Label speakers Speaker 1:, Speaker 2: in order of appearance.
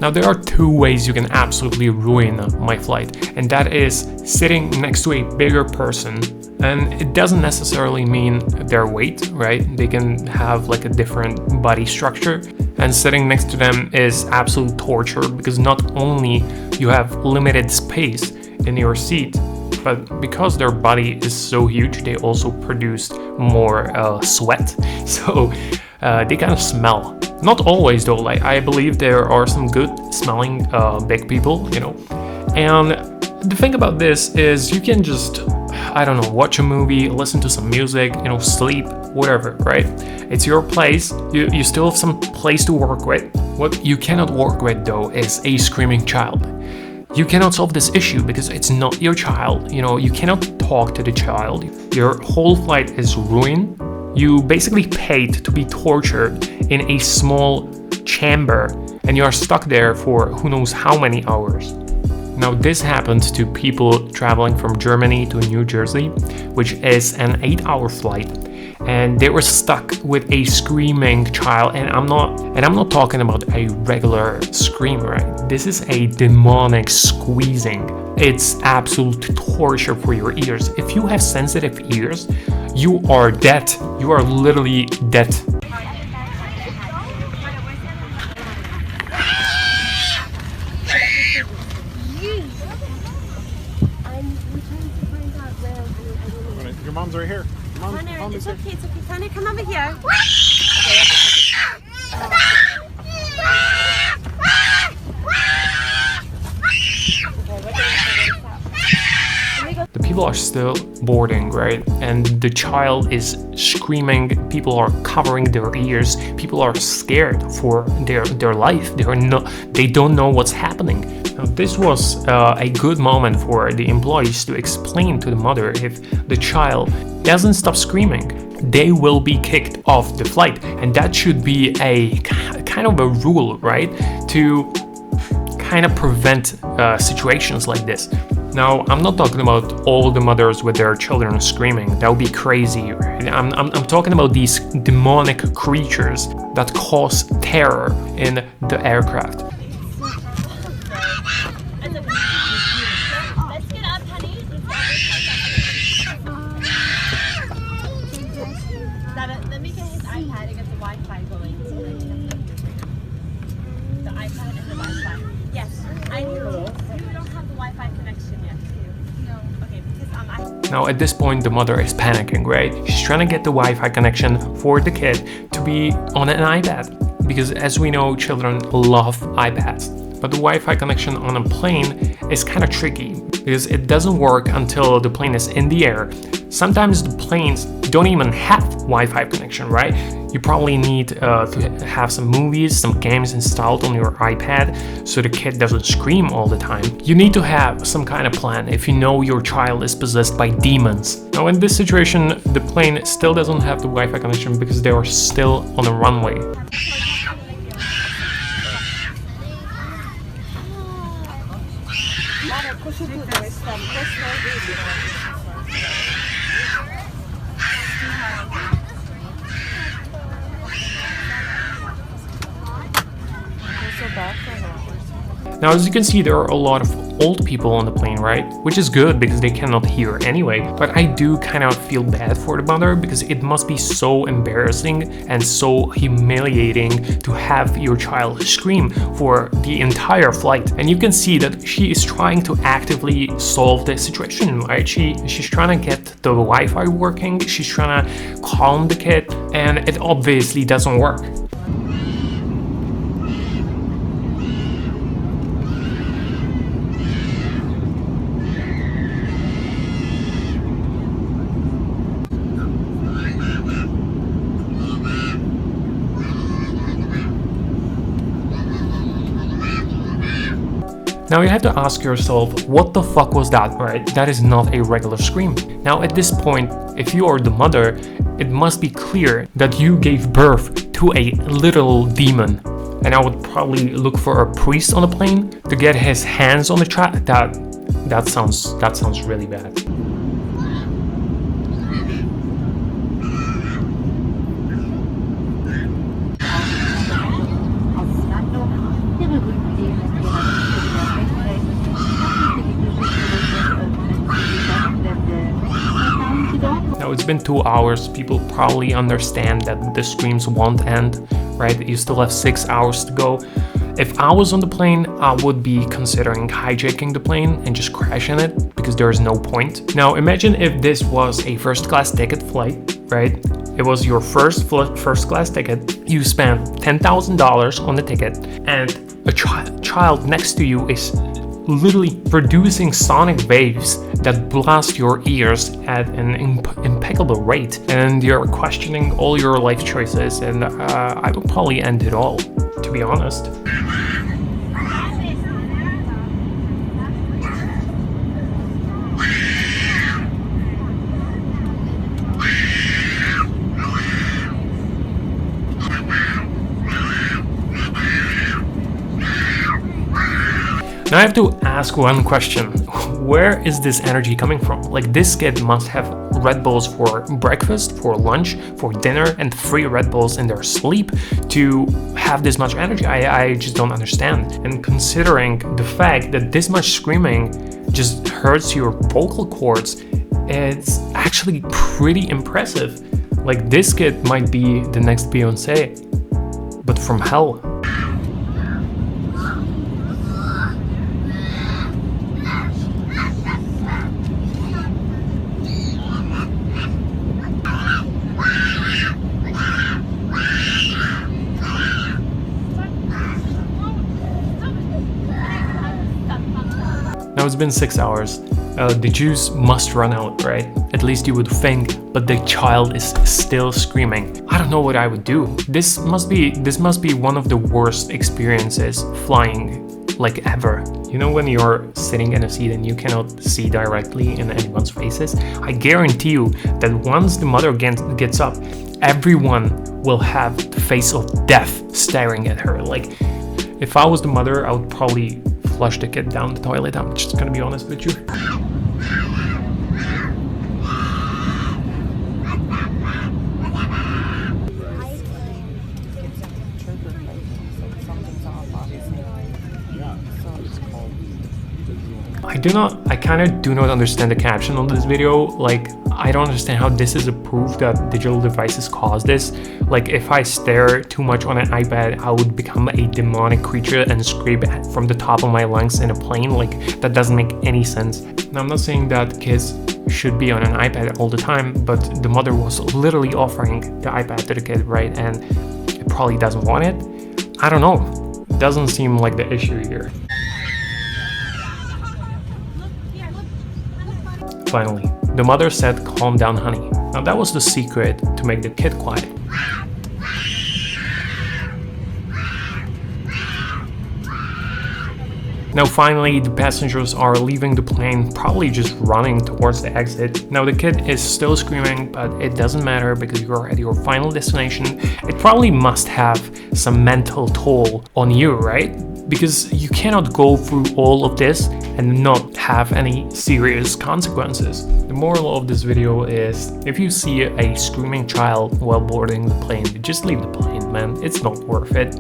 Speaker 1: Now there are two ways you can absolutely ruin my flight, and that is sitting next to a bigger person. And it doesn't necessarily mean their weight, right? They can have like a different body structure, and sitting next to them is absolute torture because not only you have limited space in your seat, but because their body is so huge, they also produce more sweat, so they kind of smell. Not always though, like I believe there are some good smelling big people, you know. And the thing about this is you can just, I don't know, watch a movie, listen to some music, you know, sleep, whatever, right? It's your place, you still have some place to work with. What you cannot work with though is a screaming child. You cannot solve this issue because it's not your child, you know, you cannot talk to the child. Your whole flight is ruined. You basically paid to be tortured in a small chamber and you are stuck there for who knows how many hours. Now this happened to people traveling from Germany to New Jersey, which is an 8-hour flight, and they were stuck with a screaming child, and I'm not talking about a regular scream, right? This is a demonic squeezing. It's absolute torture for your ears. If you have sensitive ears, you are dead. You are literally dead.
Speaker 2: Your mom's right here. Mom
Speaker 3: It's okay, it's okay. Tanya, come over here.
Speaker 1: The people are still boarding, right? And the child is screaming. People are covering their ears. People are scared for their life. They don't know what's happening. Now, this was a good moment for the employees to explain to the mother if the child doesn't stop screaming, they will be kicked off the flight. And that should be a kind of a rule, right? To kind of prevent situations like this. Now, I'm not talking about all the mothers with their children screaming. That would be crazy, right? I'm talking about these demonic creatures that cause terror in the aircraft.
Speaker 3: Let me get his iPad and get the Wi-Fi going. The iPad and the Wi-Fi. Yes, I do. You don't have the Wi-Fi connection yet, do you? No. Okay, because
Speaker 1: Now at this point the mother is panicking, right? She's trying to get the Wi-Fi connection for the kid to be on an iPad. Because as we know, children love iPads. But the Wi-Fi connection on a plane is kind of tricky because it doesn't work until the plane is in the air. Sometimes the planes don't even have Wi-Fi connection, right? You probably need to have some movies, some games installed on your iPad so the kid doesn't scream all the time. You need to have some kind of plan if you know your child is possessed by demons. Now in this situation, the plane still doesn't have the Wi-Fi connection because they are still on a runway. Now, as you can see, there are a lot of old people on the plane, right? Which is good because they cannot hear anyway. But I do kind of feel bad for the mother because it must be so embarrassing and so humiliating to have your child scream for the entire flight. And you can see that she is trying to actively solve the situation, right? She's trying to get the Wi-Fi working. She's trying to calm the kid, and it obviously doesn't work. Now you have to ask yourself, what the fuck was that, right? That is not a regular scream. Now at this point, if you are the mother, it must be clear that you gave birth to a literal demon. And I would probably look for a priest on the plane to get his hands on the child. That sounds really bad. been 2 hours. People probably understand that the screams won't end, right? You still have 6 hours to go. If I was on the plane, I would be considering hijacking the plane and just crashing it, because there's no point. Now imagine if this was a first class ticket flight, right? It was your first class ticket. You spent $10,000 on the ticket, and a child next to you is literally producing sonic waves that blast your ears at an impeccable rate, and you're questioning all your life choices, and I would probably end it all, to be honest. Now I have to ask one question. Where is this energy coming from? Like, this kid must have Red Bulls for breakfast, for lunch, for dinner, and 3 Red Bulls in their sleep to have this much energy. I just don't understand. And considering the fact that this much screaming just hurts your vocal cords, it's actually pretty impressive. Like, this kid might be the next Beyonce, but from hell. Now it's been 6 hours. The juice must run out, right? At least you would think, but the child is still screaming. I don't know what I would do. This must be one of the worst experiences flying, like, ever. You know, when you're sitting in a seat and you cannot see directly in anyone's faces? I guarantee you that once the mother gets up, everyone will have the face of death staring at her. Like, if I was the mother, I would probably flush the kid down the toilet. I'm just gonna be honest with you. I kind of do not understand the caption on this video. Like, I don't understand how this is a proof that digital devices cause this. Like, if I stare too much on an iPad, I would become a demonic creature and scream from the top of my lungs in a plane. Like, that doesn't make any sense. Now, I'm not saying that kids should be on an iPad all the time, but the mother was literally offering the iPad to the kid, right? And it probably doesn't want it. I don't know. It doesn't seem like the issue here. Finally, the mother said, "Calm down, honey." Now that was the secret to make the kid quiet. Now finally, the passengers are leaving the plane, probably just running towards the exit. Now the kid is still screaming, but it doesn't matter because you're at your final destination. It probably must have some mental toll on you, right? Because you cannot go through all of this and not have any serious consequences. The moral of this video is, if you see a screaming child while boarding the plane, just leave the plane, man. It's not worth it.